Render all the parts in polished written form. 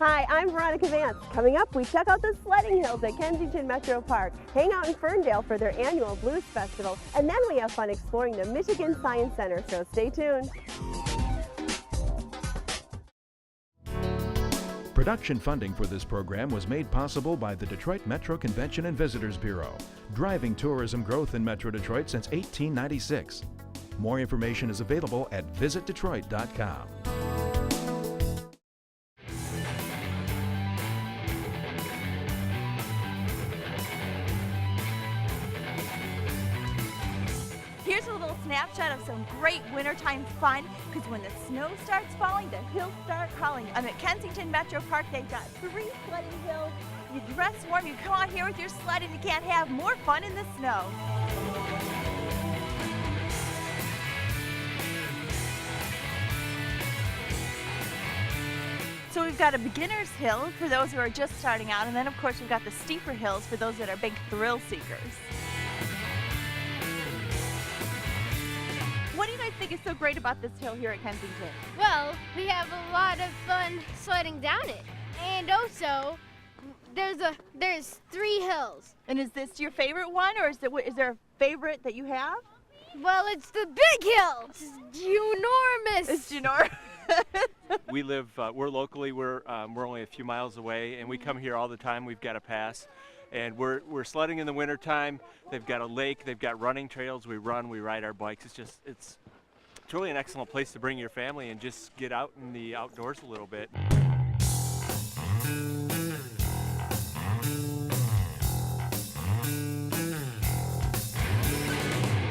Hi, I'm Veronica Vance. Coming up, we check out the sledding hills at Kensington Metropark, hang out in Ferndale for their annual Blues Festival, and then we have fun exploring the Michigan Science Center, so stay tuned. Production funding for this program was made possible by the Detroit Metro Convention and Visitors Bureau, driving tourism growth in Metro Detroit since 1896. More information is available at visitdetroit.com. Here's a little snapshot of some great wintertime fun, because when the snow starts falling, the hills start calling. I'm at Kensington Metropark. They've got 3 sledding hills. You dress warm, you come out here with your sled, and you can't have more fun in the snow. So we've got a beginner's hill for those who are just starting out, and then of course we've got the steeper hills for those that are big thrill seekers. What do you guys think is so great about this hill here at Kensington? Well, we have a lot of fun sledding down it. And also, there's 3 hills. And is this your favorite one, or is there a favorite that you have? Well, it's the big hill. It's ginormous. It's ginormous. We live, we're locally, we're only a few miles away, and we come here all the time. We've got a pass, and we're sledding in the wintertime. They've got a lake, they've got running trails. We run, we ride our bikes. It's really an excellent place to bring your family and just get out in the outdoors a little bit.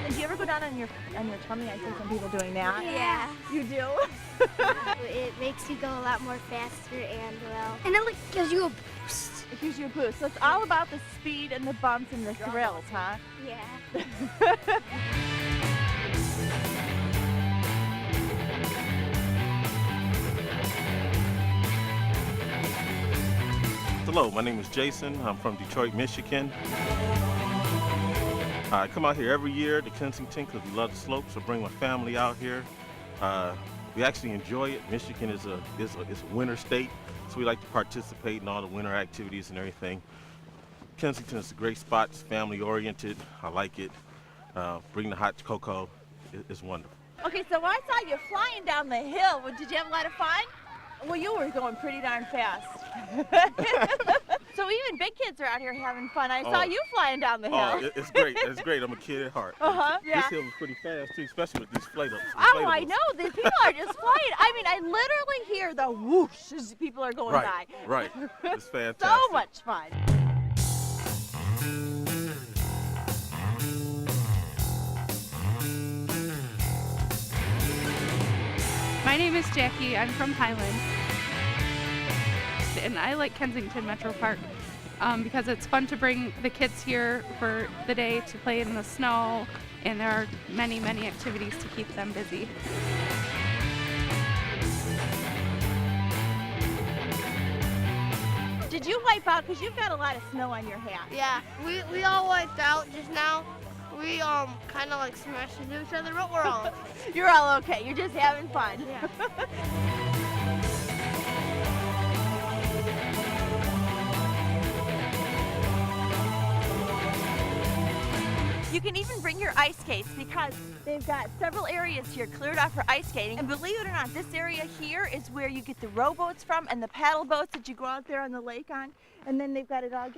And do you ever go down on your tummy? I see some people doing that. Yeah. You do? It makes you go a lot more faster and well. And it gives you a boost. It gives you a boost. So it's all about the speed and the bumps and the thrills, huh? Yeah. Hello, my name is Jason. I'm from Detroit, Michigan. I come out here every year to Kensington because we love the slopes, so bring my family out here. We actually enjoy it. Michigan is a winter state, so we like to participate in all the winter activities and everything. Kensington is a great spot. It's family oriented. I like it. Bring the hot cocoa. It's wonderful. Okay, so I saw you flying down the hill. Did you have a lot of fun? Well, you were going pretty darn fast. So even big kids are out here having fun. I saw you flying down the hill. Oh, it's great. It's great. I'm a kid at heart. Yeah. This hill is pretty fast too, especially with these inflatables. Oh, I know. These people are just flying. I mean, I literally hear the whoosh as people are going by. Right. It's fantastic. So much fun. My name is Jackie. I'm from Highland. And I like Kensington Metropark because it's fun to bring the kids here for the day to play in the snow, and there are many, many activities to keep them busy. Did you wipe out? Because you've got a lot of snow on your hat. Yeah, we all wiped out just now. We kind of like smashed into each other, but we're all You're all okay. You're just having fun. Yeah. You can even bring your ice skates because they've got several areas here cleared off for ice skating. And believe it or not, this area here is where you get the rowboats from and the paddle boats that you go out there on the lake on. And then they've got it all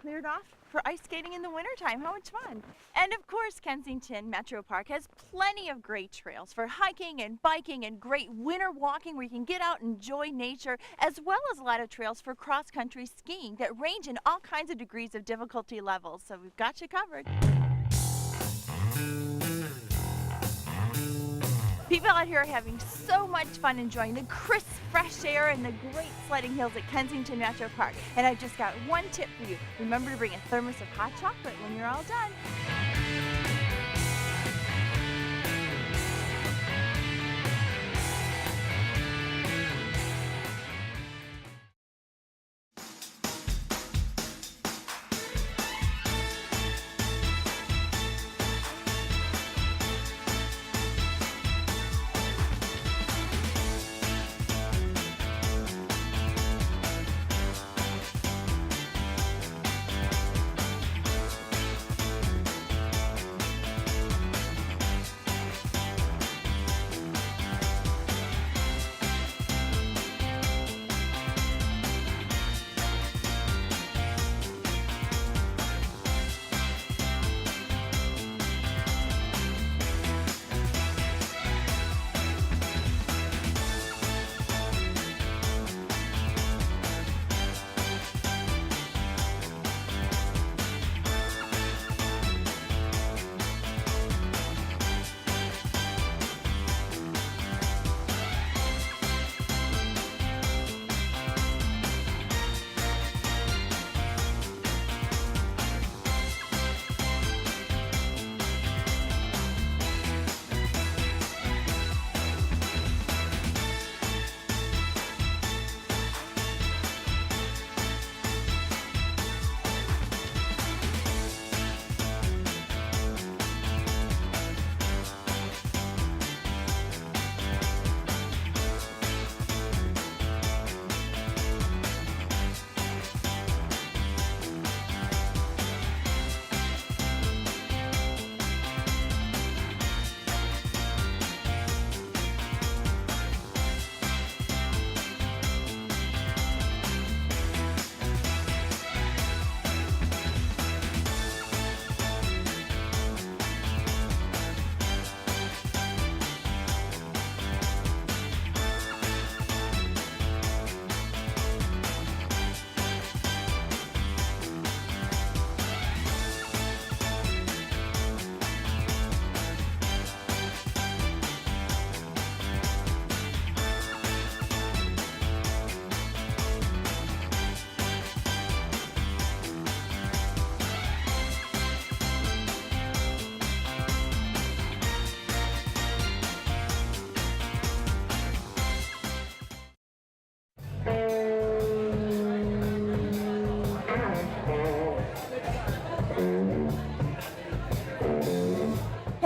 cleared off for ice skating in the wintertime. How much fun. And of course, Kensington Metropark has plenty of great trails for hiking and biking and great winter walking where you can get out and enjoy nature, as well as a lot of trails for cross-country skiing that range in all kinds of degrees of difficulty levels. So we've got you covered. People out here are having so much fun enjoying the crisp, fresh air and the great sledding hills at Kensington Metropark. And I've just got one tip for you. Remember to bring a thermos of hot chocolate when you're all done.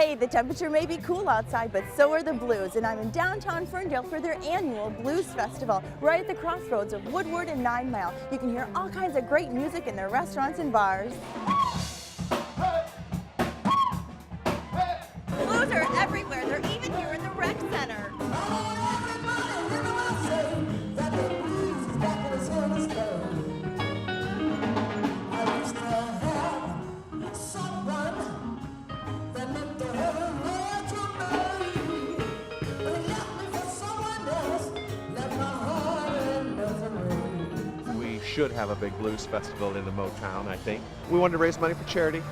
Hey, the temperature may be cool outside, but so are the blues, and I'm in downtown Ferndale for their annual Blues Festival, right at the crossroads of Woodward and 9 Mile. You can hear all kinds of great music in their restaurants and bars. Blues are everywhere. They're even here in the rec center. We should have a big blues festival in the Motown, I think. We wanted to raise money for charity.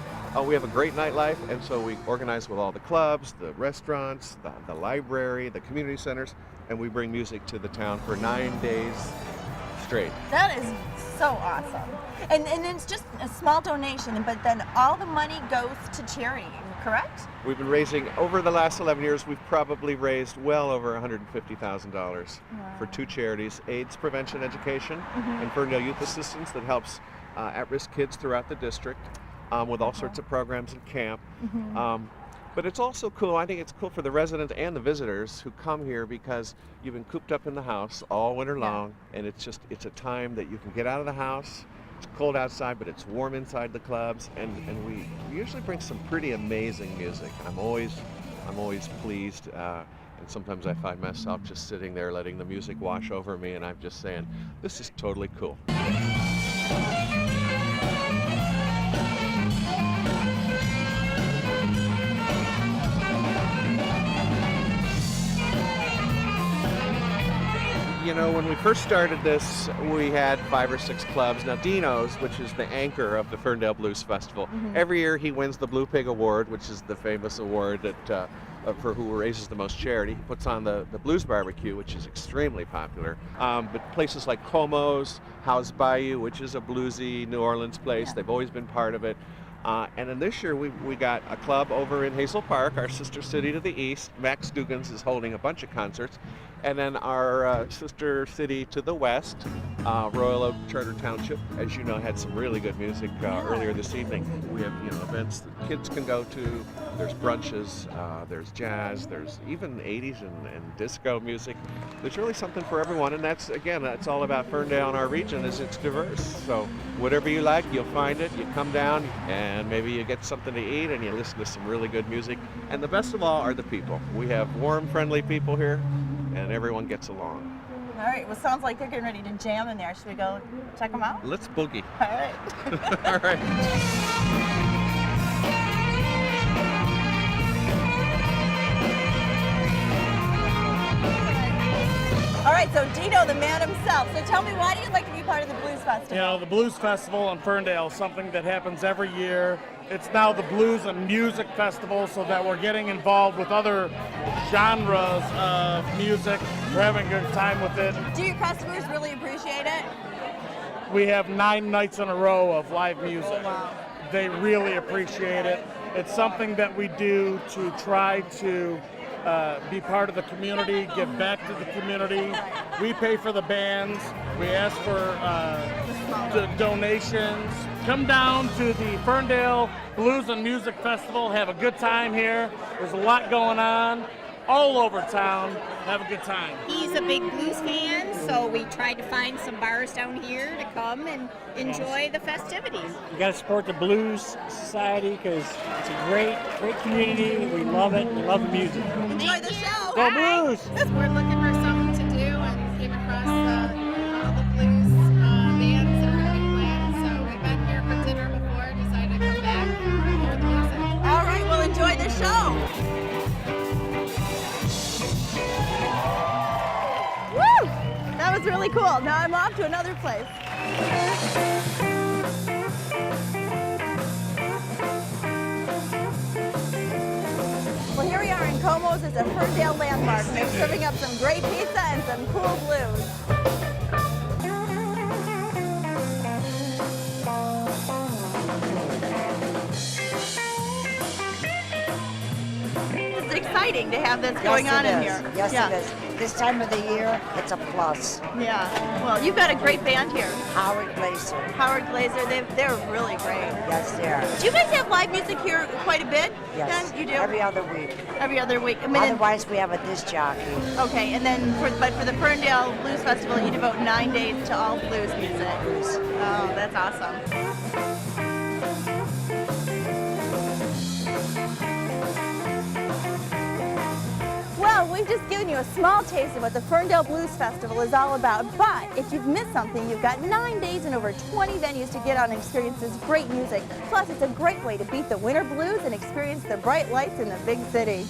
We have a great nightlife, and so we organize with all the clubs, the restaurants, the library, the community centers, and we bring music to the town for 9 days straight. That is so awesome. And it's just a small donation, but then all the money goes to charity, correct? We've been raising, over the last 11 years, we've probably raised well over $150,000 for 2 charities, AIDS Prevention Education and Ferndale Youth Assistance that helps at-risk kids throughout the district with all sorts of programs and camp. But it's also cool, I think it's cool for the residents and the visitors who come here because you've been cooped up in the house all winter long, and it's a time that you can get out of the house. It's cold outside, but it's warm inside the clubs, and we usually bring some pretty amazing music. I'm always pleased, and sometimes I find myself just sitting there letting the music wash over me, and I'm just saying, this is totally cool. You know, when we first started this, we had 5 or 6 clubs. Now, Dino's, which is the anchor of the Ferndale Blues Festival, every year he wins the Blue Pig Award, which is the famous award that for who raises the most charity. He puts on the Blues Barbecue, which is extremely popular. But places like Como's, House Bayou, which is a bluesy New Orleans place, they've always been part of it. And then this year we got a club over in Hazel Park, our sister city to the east. Max Dugan's is holding a bunch of concerts. And then our sister city to the west, Royal Oak Charter Township, as you know, had some really good music earlier this evening. We have events that kids can go to. There's brunches, there's jazz, there's even 80s and disco music. There's really something for everyone, and that's all about Ferndale and our region is it's diverse. So whatever you like, you'll find it. You come down and maybe you get something to eat and you listen to some really good music. And the best of all are the people. We have warm, friendly people here, and everyone gets along. All right, well, sounds like they're getting ready to jam in there. Should we go check them out? Let's boogie. All right. All right. All right, so Dino, the man himself. So tell me, why do you like to be part of the Blues Festival? You know, the Blues Festival in Ferndale is something that happens every year. It's now the Blues and Music Festival, so that we're getting involved with other genres of music. We're having a good time with it. Do your customers really appreciate it? We have 9 nights in a row of live music. Oh, wow. They really appreciate it. It's something that we do to try to be part of the community, give back to the community. We pay for the bands. We ask for donations. Come down to the Ferndale Blues and Music Festival. Have a good time here. There's a lot going on all over town. Have a good time. He's a big blues fan, so we tried to find some bars down here to come and enjoy the festivities. You got to support the Blues Society because it's a great community. We love it. We love the music. Enjoy the show. Go Blues! We're looking for something to do and came across all the blues bands that are having plans. So we've been here for dinner before, decided to come back and hear the music. All right, well, enjoy the show. Woo! That was really cool. Now I'm off to another place. Well, here we are in Como's. It's a Ferndale landmark. They're serving up some great pizza and some cool blues. It's exciting. exciting to have this going on in here. Yes, it is. This time of the year, it's a plus. Yeah. Well, you've got a great band here. Howard Glazer. Howard Glazer, they're really great. Yes, they are. Do you guys have live music here quite a bit? Yes. Then you do? Every other week. Every other week. I mean, Otherwise, we have a disc jockey. okay, and then for the Ferndale Blues Festival, you devote 9 days to all blues music. Oh, that's awesome. Well, we've just given you a small taste of what the Ferndale Blues Festival is all about, but if you've missed something, you've got 9 days and over 20 venues to get out and experience this great music. Plus, it's a great way to beat the winter blues and experience the bright lights in the big city.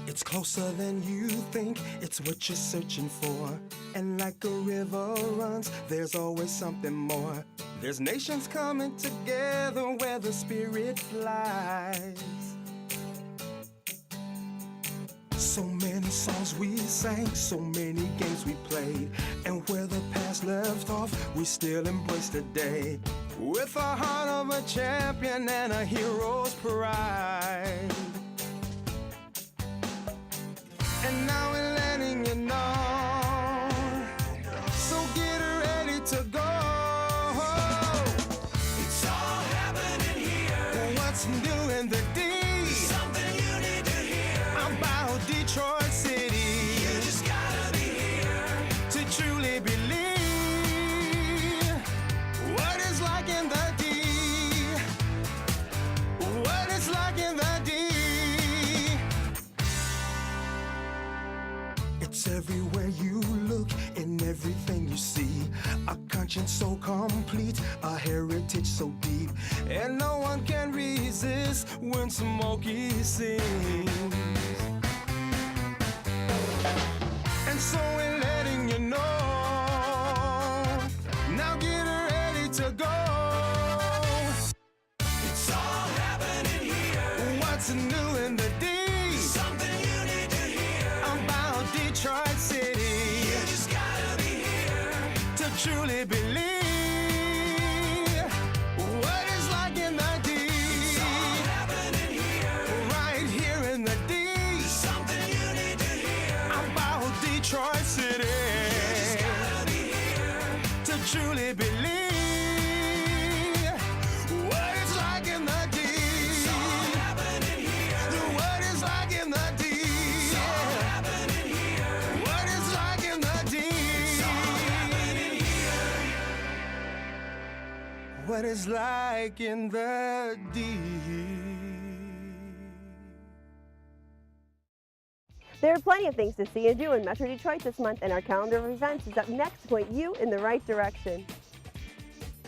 It's closer than you think, it's what you're searching for. And like a river runs, there's always something more. There's nations coming together where the spirit flies. So many songs we sang, so many games we played. And where the past left off, we still embrace today. With the heart of a champion and a hero's pride. And now we're letting you know, so get ready to go. It's all happening here. What's new in the D? Something you need to hear about Detroit City. You just gotta be here to truly believe what it's like in the D. What it's like in the D. It's everywhere you look, in everything you see. A conscience so complete, a heritage so deep. And no one can resist when Smokey sings. And so we're letting you know, now get ready to go. It's all happening here. What's new in the D? Something you need to hear about Detroit City. You just gotta be here to truly believe what it's like in the D. It's all happening here. Right here in the D. Something you need to hear about Detroit City. You just gotta be here to truly believe what it's like in the D. It's all happening here. What it's like in the D. It's all happening here. What it's like in the D. It's all happening here. What it's like in the D. There are plenty of things to see and do in Metro Detroit this month, and our calendar of events is up next to point you in the right direction.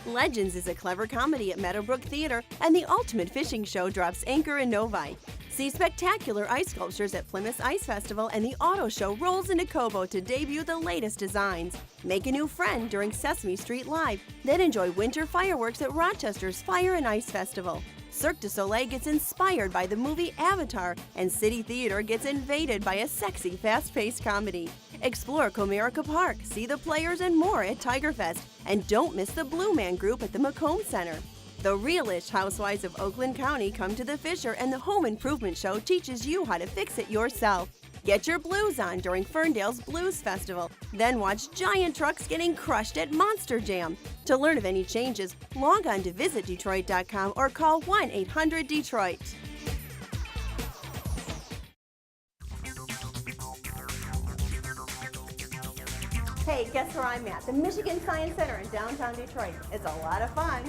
Legends is a clever comedy at Meadowbrook Theater, and the Ultimate Fishing Show drops anchor in Novi. See spectacular ice sculptures at Plymouth Ice Festival, and the Auto Show rolls into Cobo to debut the latest designs. Make a new friend during Sesame Street Live, then enjoy winter fireworks at Rochester's Fire and Ice Festival. Cirque du Soleil gets inspired by the movie Avatar, and City Theater gets invaded by a sexy, fast-paced comedy. Explore Comerica Park, see the players and more at Tigerfest, and don't miss the Blue Man Group at the Macomb Center. The real-ish housewives of Oakland County come to the Fisher, and the Home Improvement Show teaches you how to fix it yourself. Get your blues on during Ferndale's Blues Festival. Then watch giant trucks getting crushed at Monster Jam. To learn of any changes, log on to visitdetroit.com or call 1-800-DETROIT. Hey, guess where I'm at? The Michigan Science Center in downtown Detroit. It's a lot of fun.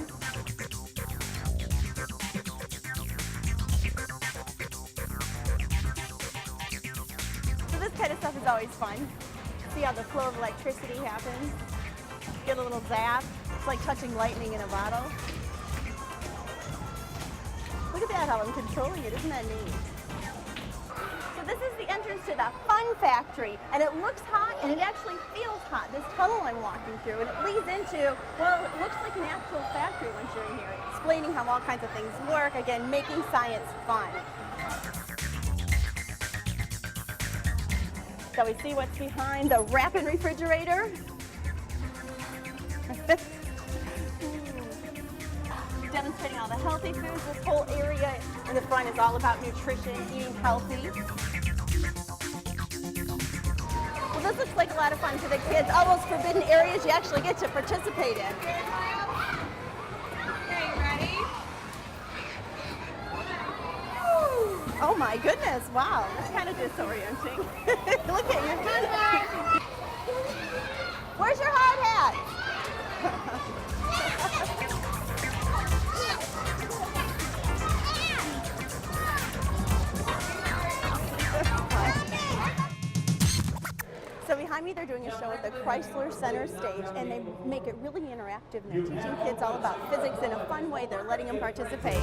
So this kind of stuff is always fun. See how the flow of electricity happens? Get a little zap. It's like touching lightning in a bottle. Look at that, how I'm controlling it. Isn't that neat? So this is the entrance to the Fun Factory, and it looks hot, and it actually feels hot, this tunnel I'm walking through, and it leads into, well, it looks like an actual factory once you're in here, explaining how all kinds of things work, again, making science fun. So we see what's behind the Rapid refrigerator. demonstrating all the healthy foods. This whole area in the front is all about nutrition, eating healthy. Well, this looks like a lot of fun for the kids. All those forbidden areas you actually get to participate in. Okay, ready? Oh my goodness, wow, that's kind of disorienting. Look at your head. Where's your hard hat? So behind me they're doing a show at the Chrysler Center stage, and they make it really interactive, and they're teaching kids all about physics in a fun way. They're letting them participate.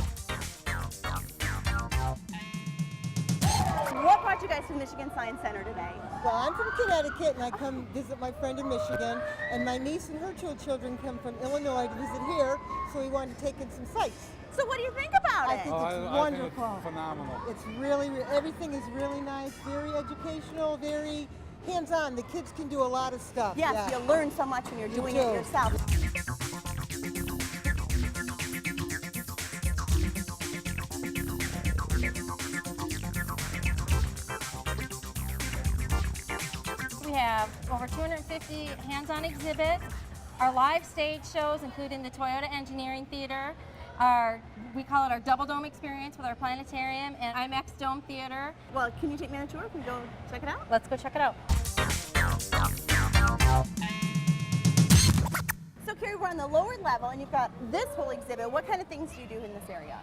What brought you guys to Michigan Science Center today? Well, I'm from Connecticut, and I come visit my friend in Michigan, and my niece and her two children come from Illinois to visit here, so we wanted to take in some sights. So what do you think about it? I think it's wonderful. I think it's phenomenal. It's really, everything is really nice, very educational, very hands-on. The kids can do a lot of stuff. Yes, yeah. you learn so much when you're doing it yourself. We have over 250 hands-on exhibits. Our live stage shows, including the Toyota Engineering Theater, we call it our Double Dome experience with our planetarium and IMAX Dome Theater. Well, can you take me on a tour? Can we go check it out? Let's go check it out. So Carrie, we're on the lower level, and you've got this whole exhibit. What kind of things do you do in this area?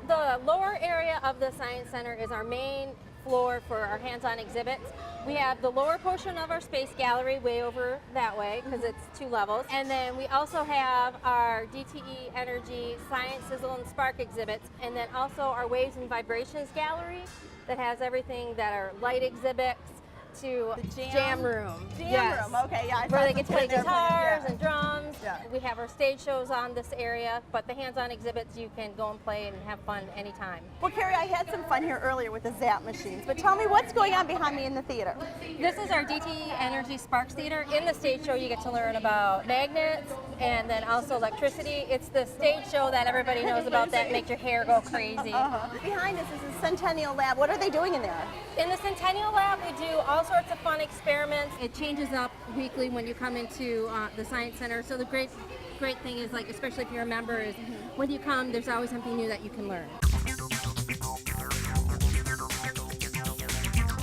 The lower area of the Science Center is our main floor for our hands-on exhibits. We have the lower portion of our space gallery way over that way because it's 2 levels. And then we also have our DTE Energy Science, Sizzle, and Spark exhibits. And then also our Waves and Vibrations gallery that has everything that are light exhibits to the jam room. Jam room, okay, yeah. Where they get to play guitars yeah. and drums. Yeah. We have our stage shows on this area, but the hands-on exhibits you can go and play and have fun anytime. Well, Carrie, I had some fun here earlier with the Zap machines, but tell me what's going on behind me in the theater? This is our DTE Energy Sparks Theater. In the stage show, you get to learn about magnets and then also electricity. It's the stage show that everybody knows about that makes your hair go crazy. Behind us is the Centennial Lab. What are they doing in there? In the Centennial Lab, we do all sorts of fun experiments. It changes up weekly when you come into the Science Center. So the great thing is, like, especially if you're a member, is when you come, there's always something new that you can learn.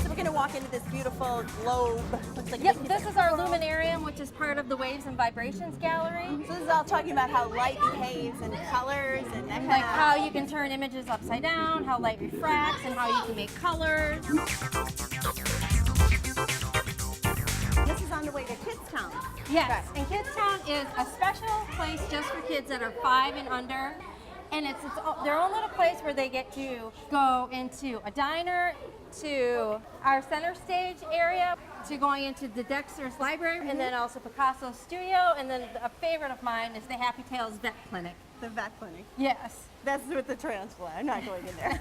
So we're going to walk into this beautiful globe. Looks like This is our luminarium, which is part of the Waves and Vibrations gallery. So this is all talking about how light behaves and colors and that kind like of... how you can turn images upside down, how light refracts, and how you can make colors. This is on the way to Kidstown. Yes, and Kidstown is a special place just for kids that are 5 and under. And it's their own little place where they get to go into a diner, to our center stage area, to going into the Dexter's Library, and then also Picasso's studio, and then a favorite of mine is the Happy Tales Vet Clinic. The vet clinic. Yes. That's with the tarantula. I'm not going in there.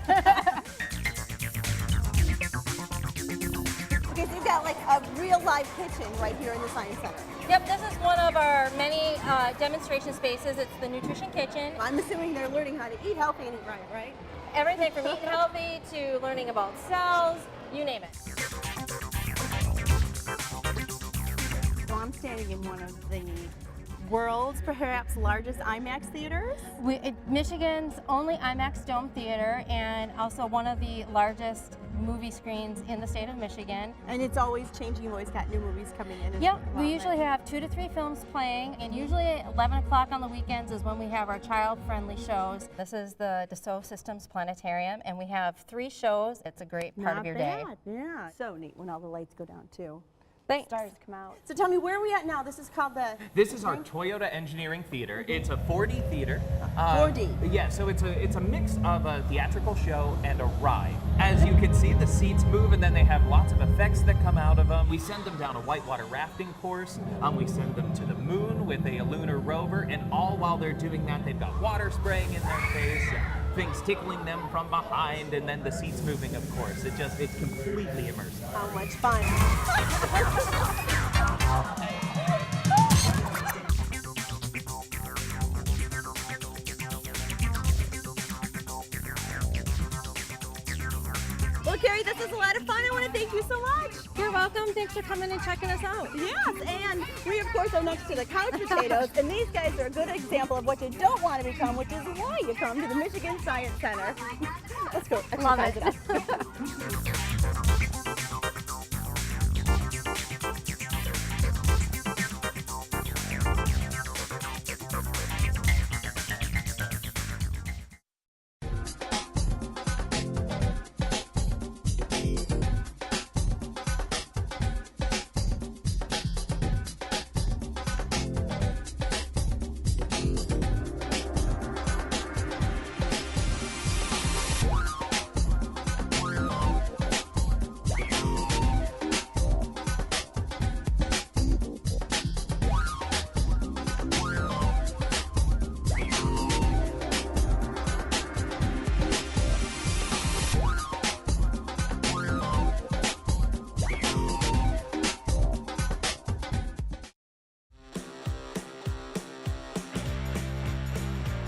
Okay, so you've got like a real live kitchen right here in the Science Center. Yep, this is one of our many demonstration spaces. It's the Nutrition Kitchen. I'm assuming they're learning how to eat healthy and eat right? Everything from eating healthy to learning about cells, you name it. So I'm standing in one of the world's perhaps largest IMAX theaters. Michigan's only IMAX Dome Theater, and also one of the largest movie screens in the state of Michigan. And it's always changing. You've always got new movies coming in. Yep, we usually have 2 to 3 films playing, and usually at 11 o'clock on the weekends is when we have our child-friendly shows. This is the Dassault Systems Planetarium, and we have 3 shows. It's a great part of your day. Yeah, so neat when all the lights go down too. Thanks. Stars come out. So tell me, where are we at now? This is called the... This is our Toyota Engineering Theater. It's a 4D theater. 4D? Yeah, so it's a mix of a theatrical show and a ride. As you can see, the seats move, and then they have lots of effects that come out of them. We send them down a whitewater rafting course. We send them to the moon with a lunar rover, and all while they're doing that, they've got water spraying in their face, and things tickling them from behind, and then the seats moving, of course. It's completely immersive. How much fun. Carrie, this is a lot of fun. I want to thank you so much. You're welcome. Thanks for coming and checking us out. Yes, and we of course are next to the couch potatoes, and these guys are a good example of what you don't want to become, which is why you come to the Michigan Science Center. Let's go exercise it up.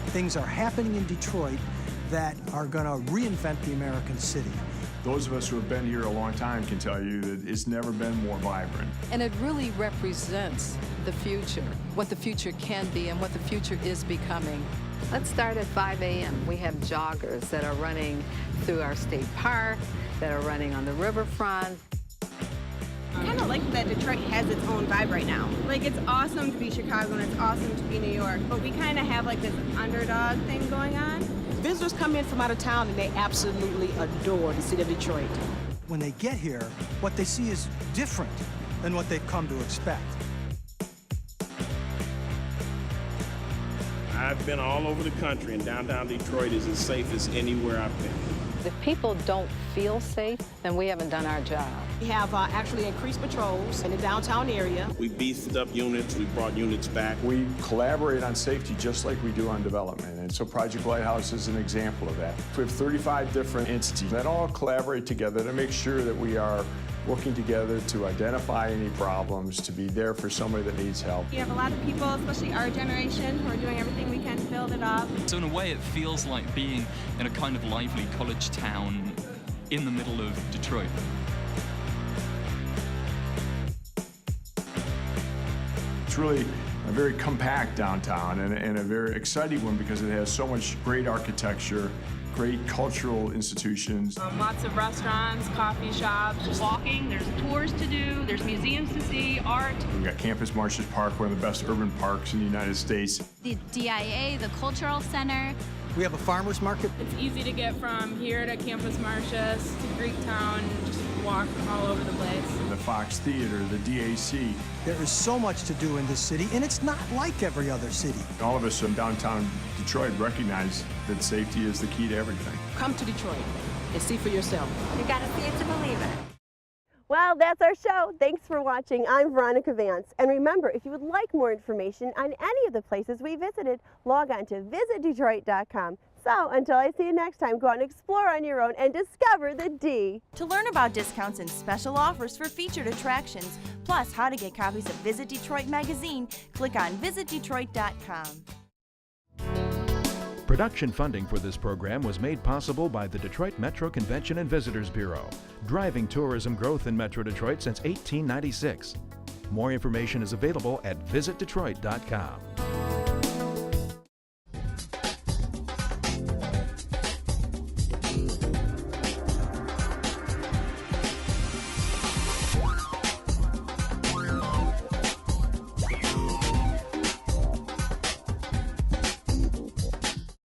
Things are happening in Detroit that are going to reinvent the American city. Those of us who have been here a long time can tell you that it's never been more vibrant. And it really represents the future, what the future can be and what the future is becoming. Let's start at 5 a.m. We have joggers that are running through our state park, that are running on the riverfront. I kind of like that Detroit has its own vibe right now. Like, it's awesome to be Chicago and it's awesome to be New York, but we kind of have like this underdog thing going on. Visitors come in from out of town and they absolutely adore the city of Detroit. When they get here, what they see is different than what they've come to expect. I've been all over the country, and downtown Detroit is as safe as anywhere I've been. If people don't feel safe, then we haven't done our job. We have actually increased patrols in the downtown area. We beefed up units, we brought units back. We collaborate on safety just like we do on development, and so Project Lighthouse is an example of that. We have 35 different entities that all collaborate together to make sure that we are working together to identify any problems, to be there for somebody that needs help. You have a lot of people, especially our generation, who are doing everything we can to build it up. So in a way it feels like being in a kind of lively college town in the middle of Detroit. It's really a very compact downtown and a very exciting one because it has so much great architecture, great cultural institutions. Lots of restaurants, coffee shops. Just walking, there's tours to do, there's museums to see, art. We've got Campus Martius Park, one of the best urban parks in the United States. The DIA, the Cultural Center. We have a farmer's market. It's easy to get from here to Campus Martius to Greektown, just walk all over the place. The Fox Theater, the DAC. There is so much to do in this city, and it's not like every other city. All of us in downtown Detroit recognize that safety is the key to everything. Come to Detroit and see for yourself. You gotta see it to believe it. Well, that's our show. Thanks for watching. I'm Veronica Vance. And remember, if you would like more information on any of the places we visited, log on to visitdetroit.com. So, until I see you next time, go out and explore on your own and discover the D. To learn about discounts and special offers for featured attractions, plus how to get copies of Visit Detroit magazine, click on visitdetroit.com. Production funding for this program was made possible by the Detroit Metro Convention and Visitors Bureau, driving tourism growth in Metro Detroit since 1896. More information is available at visitdetroit.com.